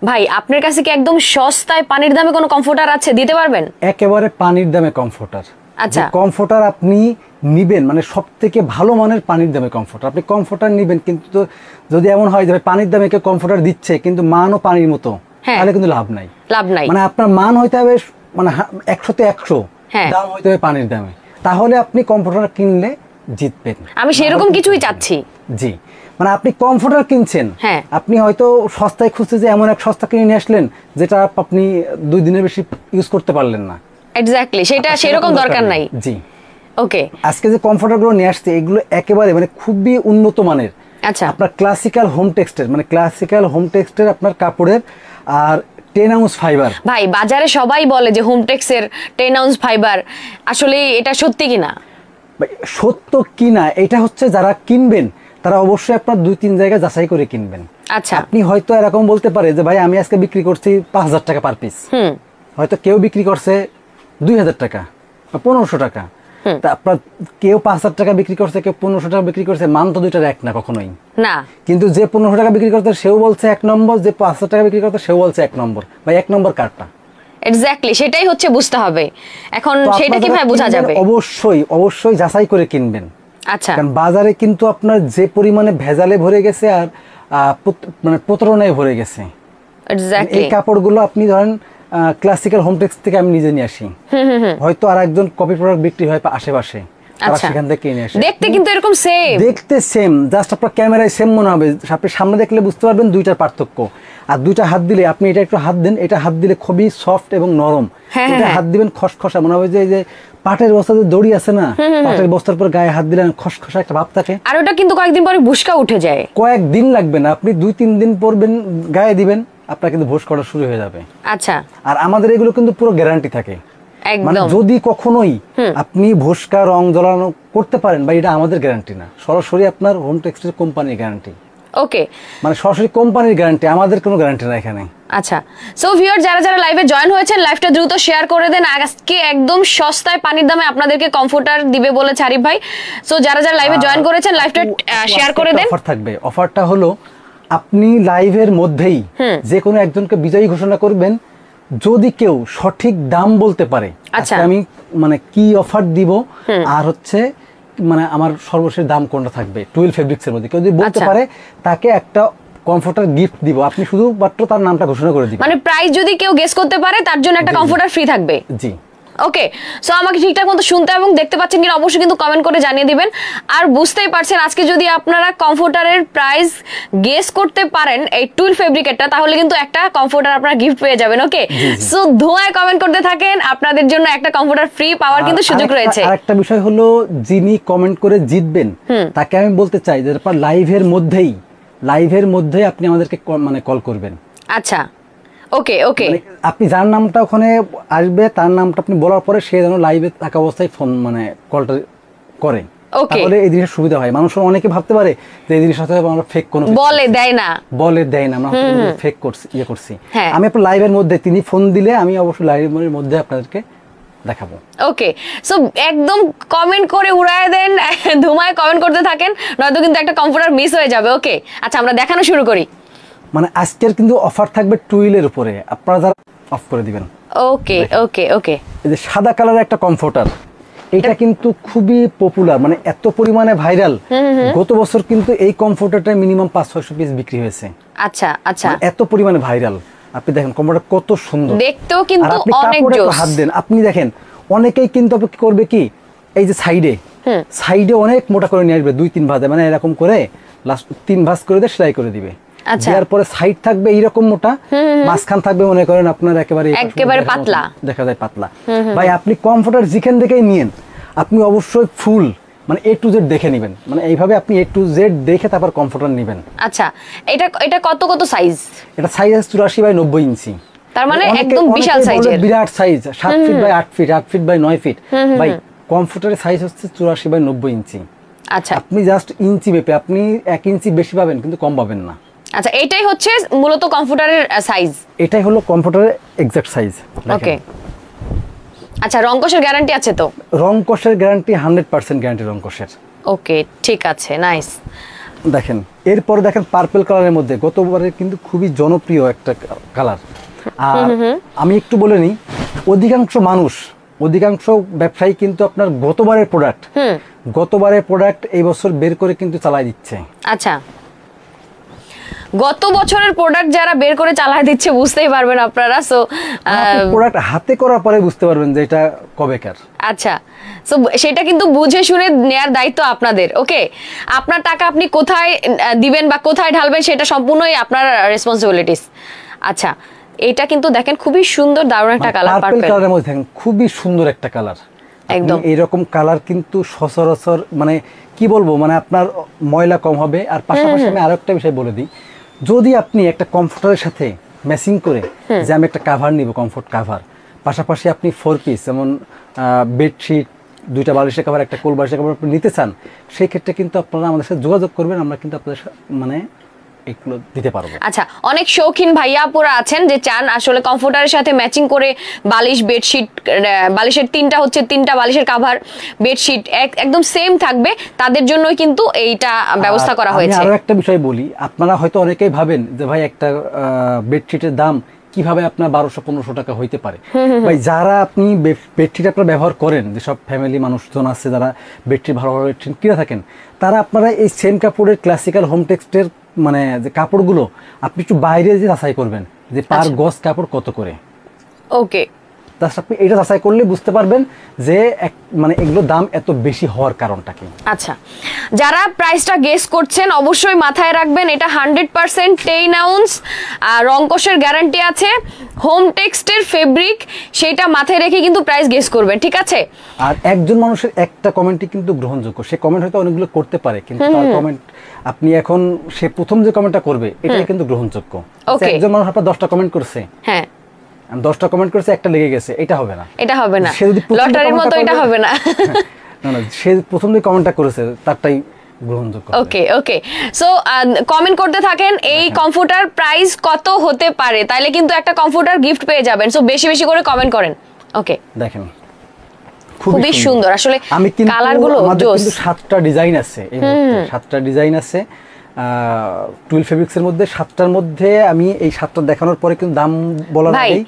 ভাই আপনার কাছে কি একদম সস্তায় পানির দামে কোনো কমফোর্টার আছে, দিতে পারবেন? একেবারে পানির দামে কমফোর্টার। আচ্ছা, কমফোর্টার আপনি নিবেন মানে সবথেকে ভালো মানের পানির দামে কমফোর্টার। আপনি কমফোর্টার নিবেন, কিন্তু যদি এমন হয় যে পানির দামে কেউ কমফোর্টার দিচ্ছে কিন্তু মানও পানির মতো, তাহলে কিন্তু লাভ নাই। মানে আপনার মান হইতে হবে মানে 100-তে 100, দাম হইতে হবে পানির দামে, তাহলে আপনি কমফোর্টার কিনলে জিতবেন। আমি সেরকম কিছুই চাচ্ছি। জি, মানে আপনি কমফোর্টার কিনছেন, আপনি হয়তো সস্তায় খুঁজতে যে এমন এক সস্তা কিনে নিয়ে আসলেন যেটা আপনি 2 দিনের বেশি ইউজ করতে পারলেন না। এক্স্যাক্টলি, সেটা সেরকম দরকার নাই। জি, ওকে। আজকে যে কমফোর্টারগুলো নিয়ে আসছে এগুলো একেবারে মানে খুবই উন্নত মানের। আচ্ছা, আপনার ক্লাসিক্যাল হোম টেক্সটের, মানে ক্লাসিক্যাল হোম টেক্সটের আপনার কাপড়ের, আর 10 আউন্স ফাইবার। ভাই বাজারে সবাই বলে যে হোমটেক্সের 10 আউন্স ফাইবার, আসলে এটা সত্যি কিনা? সত্য কিনা এটা হচ্ছে যারা কিনবেন তারা অবশ্যই আপনার 2-3 জায়গায় যাচাই করে কিনবেন। আচ্ছা, আপনি হয়তো এরকম বলতে পারে যে ভাই আমি আজকে বিক্রি করছি 5000 টাকা পার পিস, হয়তো কেউ বিক্রি করছে 2000 টাকা বা 1500 টাকা, তা আপনার কেউ 5000 টাকা বিক্রি করছে, কেউ 1500 টাকা বিক্রি করছে, মান তো দুইটার এক না কখনোই না। কিন্তু যে 1500 টাকা বিক্রি করতে সেও বলছে 1 নম্বর, যে 5000 টাকা বিক্রি করতে সেও বলছে 1 নম্বর। ভাই 1 নম্বর কারটা? এক্স্যাক্টলি, সেটাই হচ্ছে বুঝতে হবে। এখন সেটা কিভাবে বোঝা যাবে? অবশ্যই যাচাই করে কিনবেন। আচ্ছা, কারণ বাজারে কিন্তু আপনার যে পরিমাণে ভেজালে ভরে গেছে আর মানে প্রতারণায় ভরে গেছে। এক্স্যাক্টলি, এই কাপড়গুলো আপনি ধরেন ক্লাসিক্যাল হোমটেক্স থেকে আমি নিজে নিয়ে আসি, হয়তো আর একজন কপি প্রোডাক্ট বিক্রি হয় আশেপাশে, সেখান থেকে কিনে আসে। দেখতে কিন্তু এরকম সেম, দেখতে সেম, জাস্ট আপনার ক্যামেরায় সেম মনে হবে, আপনি সামনে দেখলে বুঝতে পারবেন দুইটার পার্থক্য। আর দুইটা হাত দিলে, আপনি এটা একটু হাত দেন, এটা হাত দিলে খুবই সফট এবং নরম, এটা হাত দিবেন খসখসা মনে হবে, যে পাটের বস্তা যে দড়ি আছে না, পাটের বস্তার পর গায়ে হাত দিলে খসখসা একটা ভাব থাকে। আর ওটা কিন্তু কয়েকদিন পরে ভুসকা উঠে যায়। কয়েকদিন লাগবে না, আপনি 2-3 দিন পরবেন, গায়ে দিবেন, আপনার কিন্তু ভুস করা শুরু হয়ে যাবে। আচ্ছা, আর আমাদের এগুলো কিন্তু পুরো গ্যারান্টি থাকে। মানে যদি কখনোই আপনি ভুসকা রং জ্বলানো করতে পারেন, বা এটা আমাদের গ্যারান্টি না, সরাসরি আপনার হোম টেক্সটাইল কোম্পানির গ্যারান্টি। ওকে, মানে সরাসরি কোম্পানির গ্যারান্টি, আমাদের কোনো গ্যারান্টি না এখানে। আচ্ছা, সো ভিউয়ার যারা যারা লাইভে জয়েন হয়েছেন, লাইভটা দ্রুত শেয়ার করে দেন। আজকে একদম সস্তায় পানির দামে আপনাদেরকে কমফোর্টার দিবে বলেছে আরিফ ভাই। সো যারা যারা লাইভে জয়েন করেছেন লাইভটা শেয়ার করে দেন। অফার থাকবে, অফারটা হলো আপনি লাইভের মধ্যেই যে কোনো একজনকে বিজয়ী ঘোষণা করবেন যদি কেউ সঠিক দাম বলতে পারে। আচ্ছা, আমি মানে কি অফার দিব আর হচ্ছে মানে আমার সর্বশেষ দাম কোনটা থাকবে 12 ফেব্রিক্সের মধ্যে, কেউ যদি বলতে পারে তাকে একটা কমফোর্টার গিফট দিব। আপনি শুধুমাত্র তার নামটা ঘোষণা করে দিবেন, মানে প্রাইস যদি কেউ গেস করতে পারে তার জন্য একটা কমফোর্টার ফ্রি থাকবে। জি, ওকে। সো আমাকে ঠিকঠাক মতো শুনতে এবং দেখতে পাচ্ছেন কিনা অবশ্যই কিন্তু কমেন্ট করে জানিয়ে দিবেন। আর বুঝতেই পারছেন আজকে যদি আপনারা কমফোর্টারের প্রাইস গেস করতে পারেন এই টুইল ফেব্রিকেরটা, তাহলে কিন্তু একটা কমফোর্টার আপনারা গিফট পেয়ে যাবেন। ওকে, সো ধোঁয়ায় কমেন্ট করতে থাকেন, আপনাদের জন্য একটা কমফোর্টার ফ্রি পাওয়ার কিন্তু সুযোগ রয়েছে। আরেকটা বিষয় হলো, যিনি কমেন্ট করে জিতবেন তাকে আমি বলতে চাই যে লাইভের মধ্যেই আপনি আমাদেরকে মানে কল করবেন। আচ্ছা, ওকে ওকে, আপনি যার নামটা ওখানে আসবে তার নামটা আপনি বলার পরে সে যেন লাইভে থাকা অবস্থায় ফোন মানে কলটা করে, তাহলে এই জিনিসের সুবিধা হয়। মানুষ অনেকে ভাবতে পারে যে এই জিনিসটা আমরা ফেক কোনো বলে দেয় না আমরা ফেক করছি। আমি আপনার লাইভের মধ্যে তিনি ফোন দিলে আমি অবশ্যই লাইভের মধ্যে আপনাদেরকে দেখাবো। ওকে, সো একদম কমেন্ট করে উড়ায় দেন, ধুমায় কমেন্ট করতে থাকেন, নয়তো কিন্তু একটা কমফোর্টার মিস হয়ে যাবে। ওকে, আচ্ছা আমরা দেখানো শুরু করি। মানে আজকের কিন্তু অফার থাকবে টুইলের উপরে, আপনারা যারা অফ করে দিবেন। ওকে ওকে ওকে, এই যে সাদা কালারের একটা কমফোর্টার, এটা কিন্তু খুবই পপুলার, মানে এত পরিমাণে ভাইরাল। গত বছর কিন্তু এই কমফোর্টারটা মিনিমাম 500-600 পিস বিক্রি হয়েছে। আচ্ছা আচ্ছা, এত পরিমাণে ভাইরাল। আপনি দেখেন কমফোর্টার কত সুন্দর, দেখতেও কিন্তু অনেক জোস। হাত দেন, আপনি দেখেন অনেকেই কিন্তু কি করবে কি, এই যে সাইডে অনেক মোটা করে নিয়ে আসবে 2-3 ভাঁজে, মানে এরকম করে লাস্ট 3 ভাঁজ করে দিয়ে সেলাই করে দিবে। দেওয়ার পরে সাইড থাকবে এইরকম মোটা, মাঝখান থাকবে মনে করেন আপনার একেবারে পাতলা, দেখা যায় পাতলা। ভাই আপনি কমফোর্টার যেখান থেকেই নিয়েন, আপনি অবশ্যই ফুল মানে A to Z দেখে নেবেন, মানে এইভাবে আপনি A to Z দেখে তারপর কমফোর্টার নেবেন। আচ্ছা, এটা কত সাইজ? এটা সাইজ আছে 84 বাই 90 ইঞ্চি, তার মানে একদম বিশাল সাইজের, বিরাট size, 7 feet by 8 feet, 8 feet by 9 feet. ভাই কমফোর্টারের সাইজ হচ্ছে 84 বাই 90 ইঞ্চি। আচ্ছা, আপনি জাস্ট ইঞ্চি মেপে আপনি 1 ইঞ্চি বেশি পাবেন কিন্তু কম পাবেন না। আচ্ছা, এটাই হচ্ছে মূলত কমফোর্টারের সাইজ, এটাই হলো কমফোর্টারের এক্সাক্ট সাইজ। ওকে, আচ্ছা রংকশের গ্যারান্টি আছে তো? রংকশের গ্যারান্টি 100% গ্যারান্টি রংকশের। ওকে, ঠিক আছে, নাইস। দেখেন এরপরে দেখেন পার্পল কালারের মধ্যে গতবারে কিন্তু খুবই জনপ্রিয় একটা কালার। আর আমি একটু বলে নিই, অধিকাংশ ব্যবসায়ী কিন্তু আপনার গতবারের প্রোডাক্ট এই বছর বের করে কিন্তু চালাই দিচ্ছে। আচ্ছা, গত বছরের প্রোডাক্ট যারা বের করে চালাই দিচ্ছে বুঝতেই পারবেন আপনারা। সো প্রোডাক্ট হাতে করার পরে বুঝতে পারবেন যে এটা কবেকার। আচ্ছা, সো সেটা কিন্তু বুঝে শুনে নেয়ার দায়িত্ব আপনাদের। ওকে, আপনার টাকা আপনি কোথায় দিবেন বা কোথায় ঢালবেন সেটা সম্পূর্ণই আপনার রেসপন্সিবিলিটিস। আচ্ছা, এটা কিন্তু দেখেন খুবই সুন্দর, দারুণ একটা কালার, পার্পল কালারের মধ্যে দেখেন খুবই সুন্দর একটা কালার। একদম এরকম কালার কিন্তু সচরাচর মানে কি বলবো, মানে আপনার ময়লা কম হবে। আর পাশাপাশি আমি আরো একটা বিষয় বলে দিই, যদি আপনি একটা কমফোর্টারের সাথে ম্যাচিং করে যে আমি একটা কাভার নিব, কমফোর্ট কাভার, পাশাপাশি আপনি 4 পিস যেমন বেডশিট, 2টা বালিশের কাভার, একটা কোল বালিশের কাভার আপনি নিতে চান, সেই ক্ষেত্রে কিন্তু আপনারা আমাদের সাথে যোগাযোগ করবেন, আমরা কিন্তু আপনাদের মানে এগুলো দিতে পারবো। আচ্ছা, অনেক শৌখিন ভাইয়া আপুরা আছেন যে চান আসলে কমফোর্টারের সাথে ম্যাচিং করে বালিশ, বেডশিট, বালিশের 3টা বালিশের কাভার, বেডশিট একদম সেম থাকবে, তাদের জন্যই কিন্তু এইটা ব্যবস্থা করা হয়েছে। আমি আরো একটা বিষয় বলি, আপনারা হয়তো অনেকেই ভাবেন যে ভাই একটা বেডশিটের দাম কিভাবে আপনার 1200-1500 টাকা হইতে পারে। ভাই যারা আপনি বেডশিট আপনারা ব্যবহার করেন, যেসব ফ্যামিলি মানুষজন আছে যারা বেডশিট ভালোভাবে কিনে থাকেন, তারা আপনারা এই সেম কাপড়ের ক্লাসিক্যাল হোম টেক্সটের মানে যে কাপড়গুলো আপনি একটু বাইরে যে যাচাই করবেন যে পার গজ কাপড় কত করে। ওকে, আপনি এটা যাচাই করলে বুঝতে পারবেন যে মানে এগুলো দাম এত বেশি হওয়ার কারণটা কি। আচ্ছা, যারা প্রাইসটা গেস করছেন অবশ্যই মাথায় রাখবেন এটা 100% 10 আউন্স, রংকশের গ্যারান্টি আছে, হোম টেক্সটের ফেব্রিক, সেটা মাথায় রেখে কিন্তু প্রাইস গেস করবেন, ঠিক আছে? আর একজন মানুষের একটা কমেন্টই কিন্তু গ্রহণযোগ্য, সে কমেন্ট হয়তো অনেকগুলো করতে পারে, কিন্তু তার কমেন্ট আপনি এখন সে প্রথম যে কমেন্টটা করবে এটাই কিন্তু গ্রহণযোগ্য। একজন মানুষ আপনার 10টা কমেন্ট করছে, হ্যাঁ 10টা কমেন্ট করেছে, একটা লেগে গেছে, এটা হবে না, সে যদি লটারির মতো এটা হবে না। না, সে প্রথম যে কমেন্টটা করেছে তারটাই গ্রহণযোগ্য। ওকে, সো কমেন্ট করতে থাকেন এই কমফোর্টার প্রাইস কত হতে পারে, তাইলে কিন্তু একটা কমফোর্টার গিফট পেয়ে যাবেন। সো বেশি বেশি করে কমেন্ট করেন। ওকে, দেখেন খুবই সুন্দর আসলে কালারগুলো। আমাদের কিন্তু 7টা ডিজাইন আছে, এই মুহূর্তে 7টা ডিজাইন আছে টুইল ফেব্রিক্সের মধ্যে। 7টার মধ্যে আমি এই 7টা দেখানোর পরে কিন্তু দাম বলার আগেই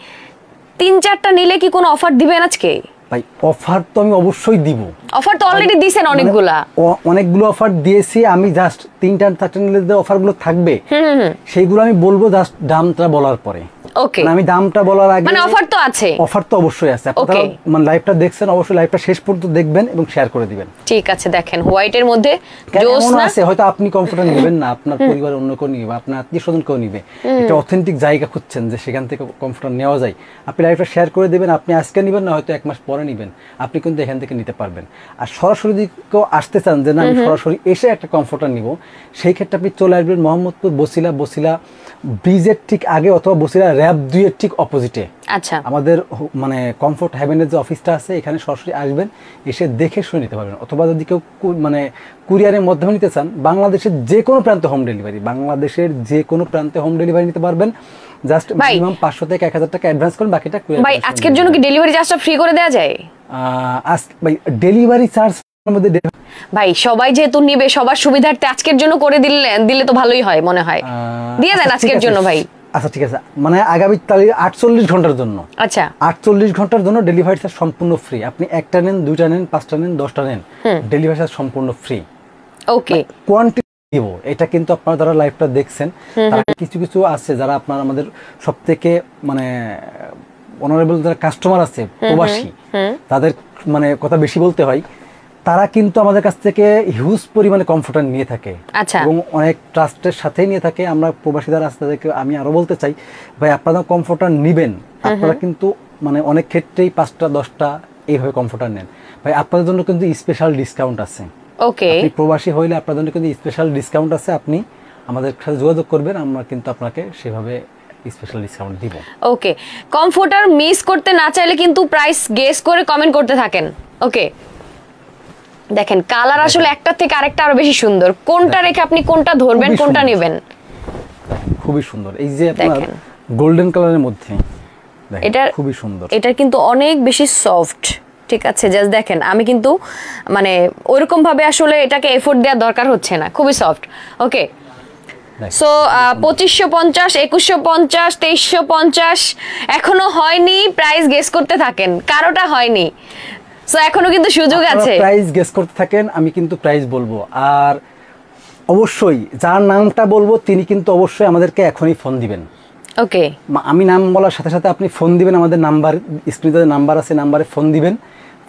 3-4টা নিলে কি কোনো অফার দিবেন আজকে? ভাই অফার তো আমি অবশ্যই দিব। অফার তো অলরেডি দিয়েছেন অনেকগুলো অফার দিয়েছি আমি, জাস্ট 3-4টা নিলে যে অফারগুলো থাকবে সেইগুলো আমি বলবো জাস্ট দামটা বলার পরে। ওকে, আমি দামটা বলার আগে মানে অফার তো আছে, অফার তো অবশ্যই আছে। আপনারা মানে লাইভটা দেখছেন, অবশ্যই লাইভটা শেষ পর্যন্ত দেখবেন এবং শেয়ার করে দিবেন। ঠিক আছে, দেখেন হোয়াইটের মধ্যে জোসনা আছে, হয়তো আপনি কমফোর্টার নেবেন না, আপনার পরিবারের অন্য কেউ নিবে, আপনার আত্মীয়স্বজন কেউ নিবে, একটা অথেন্টিক জায়গা খুঁজছেন যে সেখান থেকে কমফোর্টার নেওয়া যায়, আপনি লাইভটা শেয়ার করে দেবেন। আপনি আজকে নেবেন না, হয়তো 1 মাস পরে নেবেন, আপনি কিন্তু এখান থেকে নিতে পারবেন। আর সরাসরি যদি কেউ আসতে চান যে না আমি সরাসরি এসে একটা কমফোর্টার নিব, সেই ক্ষেত্রে আপনি চলে আসবেন মোহাম্মদপুর বসিলা ব্রিজের ঠিক আগে, অথবা বসিলা র‍্যাব 2 এর ঠিক অপোজিটে। আচ্ছা, আমাদের মানে কমফোর্ট হেভেনের যে অফিসটা আছে এখানে সরাসরি আসবেন, এসে দেখে শুনে নিতে পারবেন। অথবা যদি কেউ মানে কুরিয়ারের মাধ্যমে নিতে চান, বাংলাদেশের যে কোনো প্রান্তে হোম ডেলিভারি নিতে পারবেন। জাস্ট মিনিমাম 500 থেকে 1000 টাকা অ্যাডভান্স করুন, বাকিটা কুরিয়ার। ভাই আজকের জন্য কি ডেলিভারি চার্জটা ফ্রি করে দেওয়া যায়? ভাই ডেলিভারি চার্জ মধ্যে ভাই সবাই যেহেতু নিবে, সবার সুবিধার্থে আজকের জন্য করে দিলে তো ভালোই হয় মনে হয়, দিয়ে দেন আজকের জন্য ভাই। আচ্ছা ঠিক আছে, মানে আগামী 48 ঘন্টার জন্য। আচ্ছা, 48 ঘন্টার জন্য ডেলিভারি চার্জ সম্পূর্ণ ফ্রি। আপনি 1টা নেন, 2টা নেন, 5টা নেন, 10টা নেন, ডেলিভারি চার্জ সম্পূর্ণ ফ্রি। ওকে, কোয়ান্টিটি দিব, এটা কিন্তু আপনারা যারা লাইভটা দেখছেন তারা কিছু আছে যারা আপনার আমাদের সবথেকে মানে অনারেবল যারা কাস্টমার আছে প্রবাসী, তাদের মানে কথা বেশি বলতে হয়, তারা কিন্তু আমাদের কাছ থেকে হিউজ পরিমাণে কমফোর্টার নিয়ে থাকে এবং অনেক ট্রাস্টের সাথে নিয়ে থাকে। আমরা প্রবাসী যারা আছে তাদেরকে আমি আরো বলতে চাই, ভাই আপনারা কমফোর্টার নিবেন, আপনারা কিন্তু মানে অনেক ক্ষেত্রেই 5টা 10টা এইভাবে কমফোর্টার নেন, ভাই আপনাদের জন্য কিন্তু স্পেশাল ডিসকাউন্ট আছে। ওকে, আপনি প্রবাসী হইলে আপনার জন্য কিন্তু স্পেশাল ডিসকাউন্ট আছে, আপনি আমাদের সাথে যোগাযোগ করবেন, আমরা কিন্তু আপনাকে সেভাবে স্পেশাল ডিসকাউন্ট দিব। ওকে, কমফোর্টার মিস করতে না চাইলে কিন্তু প্রাইস গেস করে কমেন্ট করতে থাকেন। ওকে, দেখেন কালার আসলে একটা থেকে আরেকটা আরো বেশি সুন্দর, কোনটা রেখে আপনি কোনটা ধরবেন, কোনটা নেবেন, খুবই সুন্দর। এই যে আপনার গোল্ডেন কালারের মধ্যে, এটা খুবই সুন্দর, এটা কিন্তু অনেক বেশি সফট, ঠিক আছে, জাস্ট দেখেন আমি কিন্তু মানে ওইরকম ভাবে আসলে এটাকে এফোর্ট দেওয়ার দরকার হচ্ছে না, খুবই সফট। ওকে, সো 2550, 2150, 2350 এখনো হয়নি, প্রাইস গেস করতে থাকেন, কারোটা হয়নি, সো এখনো কিন্তু সুযোগ আছে, প্রাইস গেস করতে থাকেন, আমি কিন্তু প্রাইস বলবো। আর অবশ্যই যার নামটা বলবো তিনি কিন্তু অবশ্যই আমাদেরকে এখনই ফোন দিবেন। ওকে, আমি নাম বলার সাথে সাথে আপনি ফোন দিবেন, আমাদের নাম্বার স্ক্রিনে নাম্বার আছে, নাম্বারে ফোন দিবেন,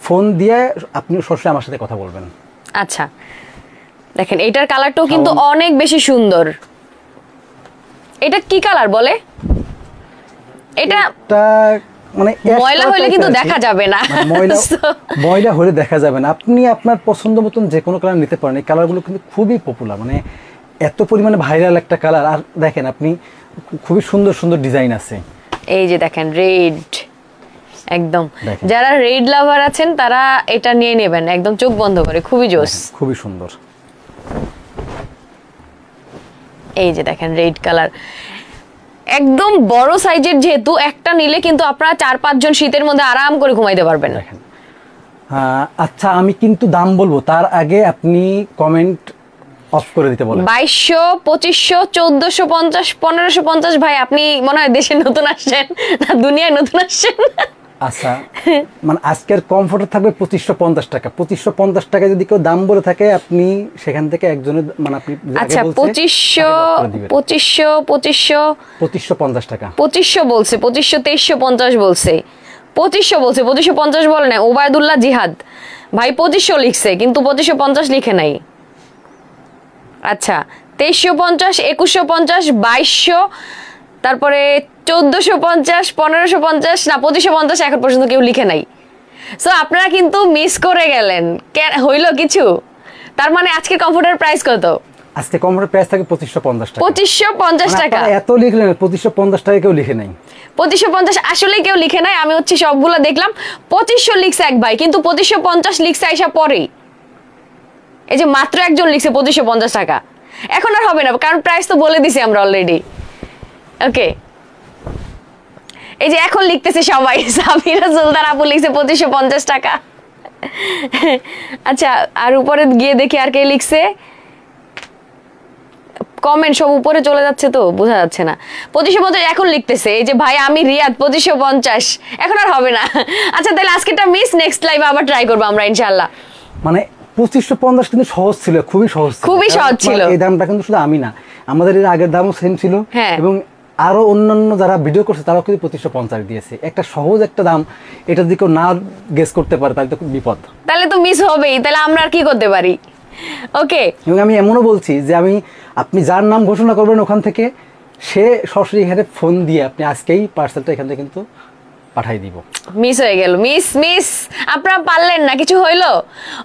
ফোন দিয়ে আপনি সরাসরি আমার সাথে কথা বলবেন। আচ্ছা দেখেন এটার কালারটাও কিন্তু অনেক বেশি সুন্দর। এটা কি কালার বলে? এটা মানে ময়লা হলে কিন্তু দেখা যাবে না, ময়লা হলে দেখা যাবে না, আপনি আপনার পছন্দ মতন যে কোনো কালার নিতে পারেন। এই কালারগুলো কিন্তু খুবই পপুলার, মানে এত পরিমাণে ভাইরাল একটা কালার। আর দেখেন আপনি খুবই সুন্দর সুন্দর ডিজাইন আছে, এই যে দেখেন রেড, একদম যারা রেড লাভার আছেন তারা এটা নিয়ে নেবেন একদম চোখ বন্ধ করে, খুবই জোস, খুবই সুন্দর। এই যে দেখেন রেড কালার, একদম বড় সাইজের, যেহেতু একটা নিলে কিন্তু আপনারা 4-5 জন শীতের মধ্যে আরাম করে ঘুমাইতে পারবেন। দেখেন আচ্ছা আমি কিন্তু দাম বলবো, তার আগে আপনি কমেন্ট অফ করে দিতে বলেন। 2200, 2500, 1450, 1550। ভাই আপনি মনে হয় দেশে নতুন আসছেন না দুনিয়ায় নতুন আসছেন? আচ্ছা মানে আজকের কমফোর্টার থাকবে 2550 টাকা। 2550 টাকা যদি কেউ দাম বলে থাকে আপনি সেখান থেকে একজনের মানে আপনি আচ্ছা 2550 টাকা, 2500 বলছে, 2500, 2350 বলছে, 2500 বলছে, 2550 বলে না। ওবায়দুল্লাহ জিহাদ ভাই 2500 লিখছে কিন্তু 2550 লিখে নাই। আচ্ছা 2350, 2150, 2200, তারপরে 1450, 1550 না 2550 এখন পর্যন্ত কেউ লিখে নাই। সো আপনারা কিন্তু মিস করে গেলেন, হইলো কিছু? তার মানে আজকে কমফোর্টার প্রাইস কত? আজকে কমফোর্টার প্রাইস থাকে 2550 টাকা। 2550 টাকা। এত লিখলেন, 2550 টাকা কেউ লিখে নাই। 2550 আসলে কেউ লিখে নাই, আমি হচ্ছে সবগুলো দেখলাম 2500 লিখছে এক ভাই, কিন্তু 2550 লিখছে আইসা পরেই। এই যে মাত্র একজন লিখছে 2550 টাকা। এখন আর হবে না কারণ প্রাইস তো বলে দিছি আমরা অলরেডি। ওকে, এই যে এখন লিখতেছে সবাই, সাবিরা সুলতান আপু লিখছে 2550 টাকা। আচ্ছা আর উপরে গিয়ে দেখি আর কে লিখছে, কমেন্ট সব উপরে চলে যাচ্ছে তো বোঝা যাচ্ছে না। 2550 এখন লিখতেছে, এই যে ভাই আমি রিয়াদ 2550, এখন আর হবে না। আচ্ছা তাহলে আজকেটা মিস, নেক্সট লাইভে আবার ট্রাই করবো আমরা ইনশাআল্লাহ। মানে 2550 কিন্তু সহজ ছিল, খুবই সহজ ছিল। এই দামটা কিন্তু শুধু আমি না, আমাদের এর আগের দামও সেম ছিল, এবং আরো অন্যান্য যারা ভিডিও করছে তারাও কিন্তু 2550 দিয়েছে। একটা সহজ একটা দাম, এটা যদি কেউ না গেস করতে পারে তাহলে তো খুব বিপদ, তাহলে তো মিস হবেই। তাহলে আমরা আর কি করতে পারি? ওকে, এবং আমি এমনও বলছি যে আপনি যার নাম ঘোষণা করবেন ওখান থেকে সে সরাসরি এখানে ফোন দিয়ে আপনি আজকেই পার্সেলটা এখান থেকে কিন্তু পাঠাই দিব। মিস হয়ে গেল, মিস আপনারা পারলেন না, কিছু হইলো?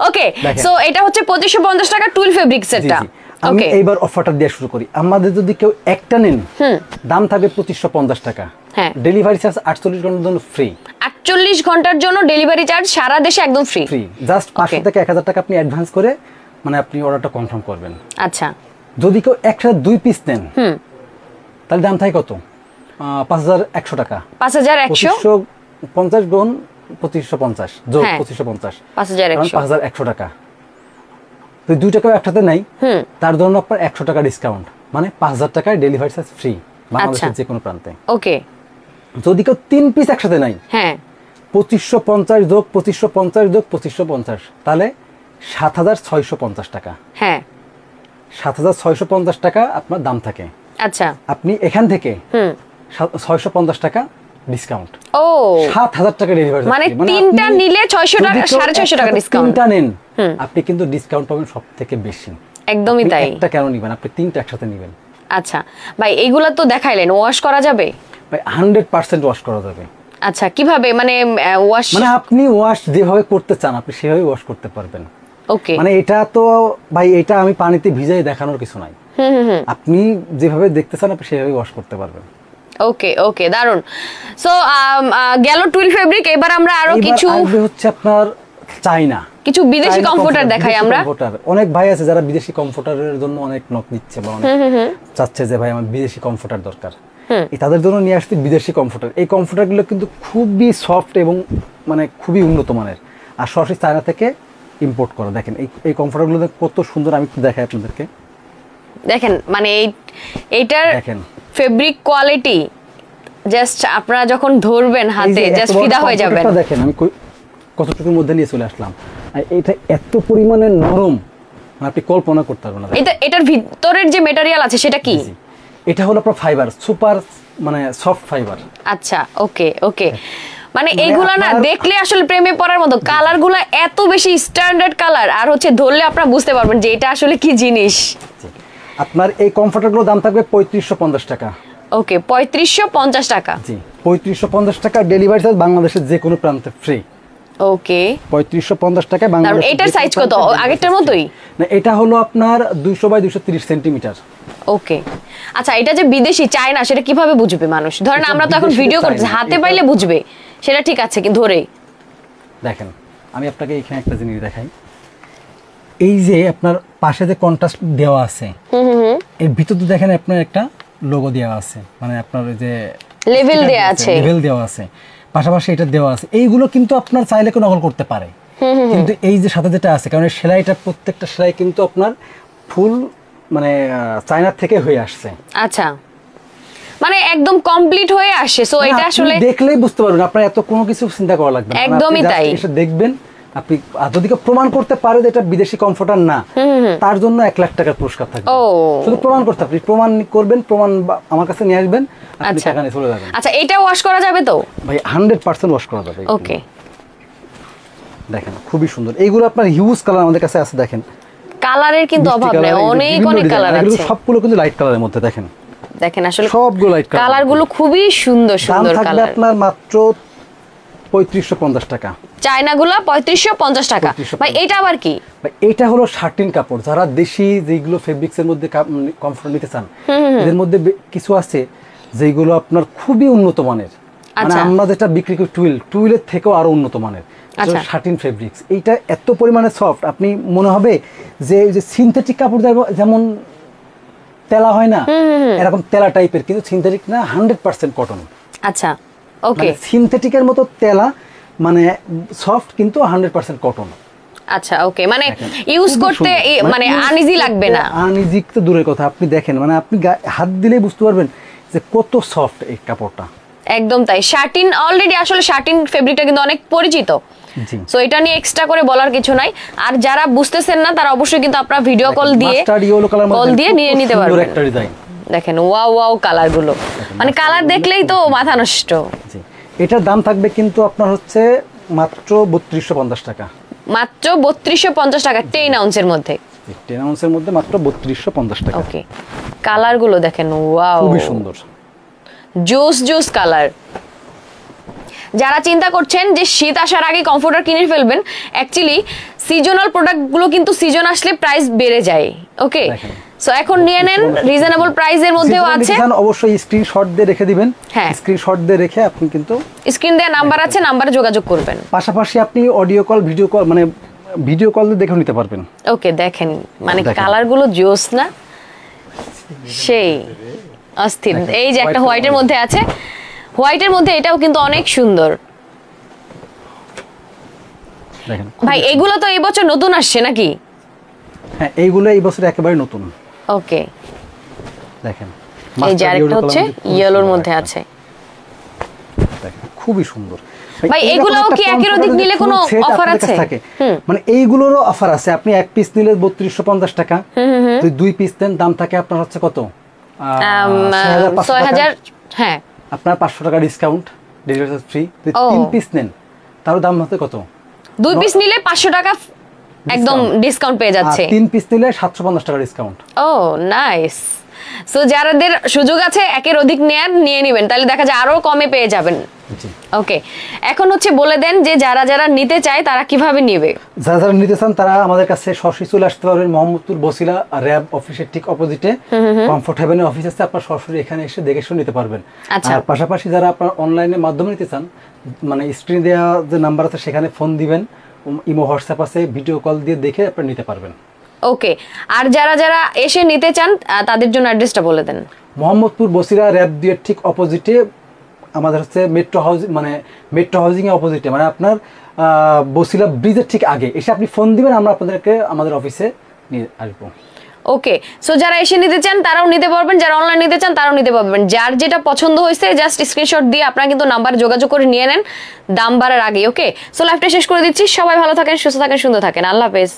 ওকে, সো এটা হচ্ছে 2550 টাকা টুল ফেব্রিক সেটটা। আমি এইবার অফারটা দিয়ে শুরু করি। আমাদের যদি কেউ একটা নেন দাম থাকবে 2550 টাকা, ডেলিভারি চার্জ 48 ঘন্টার জন্য ফ্রি। 48 ঘন্টার জন্য ডেলিভারি চার্জ সারা দেশে একদম ফ্রি। জাস্ট 500 থেকে 1000 টাকা আপনি অ্যাডভান্স করে মানে আপনি অর্ডারটা কনফার্ম করবেন। আচ্ছা যদি কেউ একসাথে 2 পিস নেন তাহলে দাম থাকে কত? 5100 টাকা। 5150 গুণ 2550 যোগ 2550, 5100 টাকা। তো 2 টাকাও একসাথে নাই, তার জন্য আপনার 100 টাকা ডিসকাউন্ট, মানে 5000 টাকায় ডেলিভারি চার্জ ফ্রি বাংলাদেশের যে কোনো প্রান্তে। ওকে, যদি কেউ 3 পিস একসাথে নাই, 2550 যোগ 2550 যোগ 2550, তাহলে 7650 টাকা। 7650 টাকা আপনার দাম থাকে। আচ্ছা, আপনি এখান থেকে 650 টাকা ডিসকাউন্ট, ও 7000 টাকা ডেলিভারি, মানে তিনটা নিলে 600 টাকা, 650 টাকা ডিসকাউন্ট। তিনটা নেন আপনি কিন্তু ডিসকাউন্ট পাবেন সবথেকে বেশি। একদমই তাই। একটা কেন নিবেন, আপনি তিনটা একসাথে নেবেন। আচ্ছা ভাই, এইগুলা তো দেখাইলেন, ওয়াশ করা যাবে? ভাই 100% ওয়াশ করা যাবে। আচ্ছা কিভাবে, মানে ওয়াশ মানে আপনি ওয়াশ যেভাবে করতে চান আপনি সেভাবে ওয়াশ করতে পারবেন। ওকে, মানে এটা তো ভাই এটা আমি পানিতে ভিজাই দেখানোর কিছু নাই, আপনি যেভাবে দেখতে চান আপনি সেভাবে ওয়াশ করতে পারবেন। ওকে ওকে, দারুন। সো গেল টুইল ফেব্রিক, এবার আমরা আরো কিছু হচ্ছে আপনার চাইনা কিছু বিদেশি কমফোর্টার দেখাই আমরা। অনেক ভাই আছে যারা বিদেশি কমফোর্টারের জন্য অনেক নক নিচ্ছে বা অনেক চাচ্ছে যে ভাই আমার বিদেশি কমফোর্টার দরকার, তাদের জন্য নিয়ে আসতে বিদেশি কমফোর্টার। এই কমফোর্টারগুলো কিন্তু খুবই সফট এবং মানে খুবই উন্নত মানের। আর সরাসরি চায়না থেকে ইম্পোর্ট করা। দেখেন এই কমফোর্টারগুলো কত সুন্দর, আমি একটু দেখাই আপনাদেরকে। দেখেন মানে এইটার ফেব্রিক কোয়ালিটি জাস্ট আপনারা যখন ধরবেন হাতে জাস্ট ফিদা হয়ে যাবেন। দেখেন আমি কতটুকুর মধ্যে নিয়ে চলে আসলাম, আর এটা এত পরিমাণে নরম আপনি কল্পনা করতে পারবেন না। এটার ভিতরের যে ম্যাটেরিয়াল আছে সেটা কি? এটা হলো আপনার ফাইবার, সুপার মানে সফট ফাইবার। আচ্ছা ওকে ওকে, মানে এইগুলা না দেখলে আসলে প্রেমে পড়ার মতো। কালারগুলো এত বেশি স্ট্যান্ডার্ড কালার, আর হচ্ছে ধরলে আপনারা বুঝতে পারবেন যে এটা আসলে কি জিনিস। আপনার এই কমফোর্টারগুলোর দাম থাকবে 3550 টাকা। ওকে 3550 টাকা। জি 3550 টাকা, ডেলিভারি চার্জ বাংলাদেশের যে কোনো প্রান্তে ফ্রি। ওকে 3550 টাকা বাংলাদেশ। এটার সাইজ কত? আগেরটার মতোই না, এটা হলো আপনার 200 বাই 230 সেন্টিমিটার। ওকে আচ্ছা, এটা যে বিদেশি চায়না সেটা কিভাবে বুঝবে মানুষ? ধরেন আমরা তো এখন ভিডিও করছি, হাতে পাইলে বুঝবে সেটা ঠিক আছে, কিন্তু ধরে দেখেন আমি আপনাকে এখানে একটা জিনিস দেখাই। এই যে আপনার পাশে যে কন্ট্রাস্ট দেওয়া আছে, এর ভিতরে দেখেন আপনার একটা লোগো দেওয়া আছে, মানে আপনার ওই যে লেভেল দেওয়া আছে, লেভেল দেওয়া আছে, পাশাপাশি এটা দেওয়া আছে। এইগুলো কিন্তু আপনার চাইলে কেউ নকল করতে পারে, কিন্তু এই যে সাথে যেটা আছে, কারণ সেলাইটা প্রত্যেকটা সেলাই কিন্তু আপনার ফুল মানে চায়না থেকে হয়ে আসছে। আচ্ছা মানে একদম কমপ্লিট হয়ে আসে। সো এটা আসলে দেখলেই বুঝতে পারবেন, আপনার এত কোনো কিছু চিন্তা করা লাগবে না, একদমই তাই। এসে দেখবেন, আপনি যদি প্রমাণ করতে পারে যে এটা বিদেশি কমফোর্টার না, তার জন্য 1 লাখ টাকার পুরস্কার থাকবে। শুধু প্রমাণ করতে, আপনি প্রমাণ করবেন, প্রমাণ আমার কাছে নিয়ে আসবেন, আপনি টাকা নিয়ে চলে যাবেন। আচ্ছা এটা ওয়াশ করা যাবে তো? ভাই 100% ওয়াশ করা যাবে। ওকে দেখেন খুবই সুন্দর, এইগুলো আপনার হিউজ কালার আমাদের কাছে আছে। দেখেন কালারের কিন্তু অভাব নেই, অনেক অনেক কালার আছে। সবগুলো কিন্তু লাইট কালারের মধ্যে। দেখেন দেখেন আসলে সবগুলো লাইট কালার, কালারগুলো খুবই সুন্দর সুন্দর কালার। দাম থাকবে আপনার মাত্র 3550 টাকা। চায়নাগুলো 3550 টাকা। ভাই এটা আবার কি? ভাই এটা হলো শার্টিন কাপড়। যারা দেশি যেগুলো ফেব্রিক্স এর মধ্যে কমফোর্ট নিতে চান, এর মধ্যে কিছু আছে যেগুলো আপনার খুবই উন্নত মানের, মানে আমরা যেটা বিক্রি করি টুইলের থেকেও আরো উন্নত মানের শার্টিন ফেব্রিক্স। এইটা এত পরিমাণে সফট, আপনি মনে হবে যে সিনথেটিক কাপড় যেমন তেলা হয় না, এরকম তেলা টাইপের, কিন্তু সিনথেটিক না, 100% কটন। আচ্ছা ওকে, সিনথেটিকের মতো তেলা মানে সফট, কিন্তু 100% কটন। আচ্ছা ওকে, মানে ইউজ করতে মানে আনইজি লাগবে না। আনইজি তো দূরের কথা, আপনি দেখেন মানে আপনি হাত দিলেই বুঝতে পারবেন যে কত সফট এই কাপড়টা। একদম তাই। শার্টিন অলরেডি আসলে শার্টিন ফেব্রিকটা কিন্তু অনেক পরিচিত, সো এটা নিয়ে এক্সট্রা করে বলার কিছু নাই। আর যারা বুঝতেছেন না তারা অবশ্যই কিন্তু আপনারা ভিডিও কল দিয়ে নিয়ে নিতে পারবেন। দেখেন ওয়াও ওয়াও কালারগুলো, মানে কালার দেখলেই তো মাথা নষ্ট। এটার দাম থাকবে কিন্তু আপনার হচ্ছে মাত্র 3250 টাকা। মাত্র 3250 টাকা 10 আউন্সের মধ্যে। 10 আউন্সের মধ্যে মাত্র 3250 টাকা। ওকে কালারগুলো দেখেন ওয়াও, খুবই সুন্দর জোস জোস কালার। যারা চিন্তা করছেন যে শীত আসার আগে কমফোর্টার কিনে ফেলবেন, অ্যাকচুয়ালি সিজনাল প্রোডাক্টগুলো কিন্তু সিজন আসলে প্রাইস বেড়ে যায়। ওকে সো এখন নিয়ে নেন, রিজনেবল প্রাইসের মধ্যেও আছে। অবশ্যই স্ক্রিনশট দিয়ে রেখে দিবেন। হ্যাঁ স্ক্রিনশট দিয়ে রেখে আপনি কিন্তু স্ক্রিন দেয়া নাম্বার আছে, নাম্বারে যোগাযোগ করবেন। পাশাপাশি আপনি অডিও কল, ভিডিও কল, মানে ভিডিও কল দিয়ে দেখে নিতে পারবেন। ওকে দেখেন মানে কালারগুলো জোস না, সেই অস্থির। এই যে একটা হোয়াইটের মধ্যে আছে, হোয়াইটের মধ্যে এটাও কিন্তু অনেক সুন্দর। দেখেন ভাই এগুলো তো এই বছর নতুন আসছে নাকি? হ্যাঁ এইগুলো এই বছর একেবারে নতুন। ওকে দেখেন এই যে আরেকটা হচ্ছে ইয়েলোর মধ্যে আছে, দেখেন খুবই সুন্দর। ভাই এগুলোও কি একের অধিক নিলে কোনো অফার আছে? মানে এইগুলোরও অফার আছে। আপনি এক পিস নিলে 3250 টাকা, তুই 2 পিস নেন, দাম থাকে আপনার হচ্ছে কত 6000। হ্যাঁ আপনার 500 টাকা ডিসকাউন্ট, ডেলিভারি চার্জ ফ্রি। তুই 3 পিস নেন, তার দাম হচ্ছে কত? 2 পিস নিলে 500 টাকা একদম ডিসকাউন্ট পেয়ে যাচ্ছে। 3 পিস নিলে 750 টাকা ডিসকাউন্ট। ও নাইস। সো যারাদের সুযোগ আছে একের অধিক নিয়ে নেবেন, তাহলে দেখা যায় আরো কমে পেয়ে যাবেন। ওকে এখন হচ্ছে বলে দেন যে যারা যারা নিতে চায় তারা কিভাবে নেবে? যারা যারা নিতে চান তারা আমাদের কাছে সরাসরি চলে আসতে পারবেন। মোহাম্মদপুর বসিলা র‍্যাব অফিসের ঠিক অপোজিটে কমফোর্ট হেভেনের অফিস আছে, আপনারা সরাসরি এখানে এসে দেখে শুনে নিতে পারবেন। আর পাশাপাশি যারা আপনারা অনলাইনের মাধ্যমে নিতে চান, মানে স্ক্রিনে দেওয়া যে নাম্বার আছে সেখানে ফোন দিবেন, ইমো হোয়াটসঅ্যাপ আছে, ভিডিও কল দিয়ে দেখে আপনারা নিতে পারবেন। ওকে আর যারা যারা এসে নিতে চান তাদের জন্য অ্যাড্রেসটা বলে দেন। মোহাম্মদপুর বসিলা র‍্যাব দিয়ে ঠিক অপোজিটে আমাদের হচ্ছে মেট্রো হাউজিং, মানে মেট্রো হাউজিং এর অপোজিটে, মানে আপনার বসিলা ব্রিজের ঠিক আগে এসে আপনি ফোন দিবেন, আমরা আপনাদেরকে আমাদের অফিসে নিয়ে আসবো। ওকে, সো যারা এসে নিতে চান তারাও নিতে পারবেন, যারা অনলাইন নিতে চান তারাও নিতে পারবেন। যার যেটা পছন্দ হয়েছে জাস্ট স্ক্রিনশট দিয়ে আপনারা কিন্তু নাম্বারে যোগাযোগ করে নিয়ে নেন দাম বাড়ার আগে। ওকে, সো লাইভটা শেষ করে দিচ্ছি। সবাই ভালো থাকেন, সুস্থ থাকেন, সুন্দর থাকেন। আল্লাহ হাফেজ।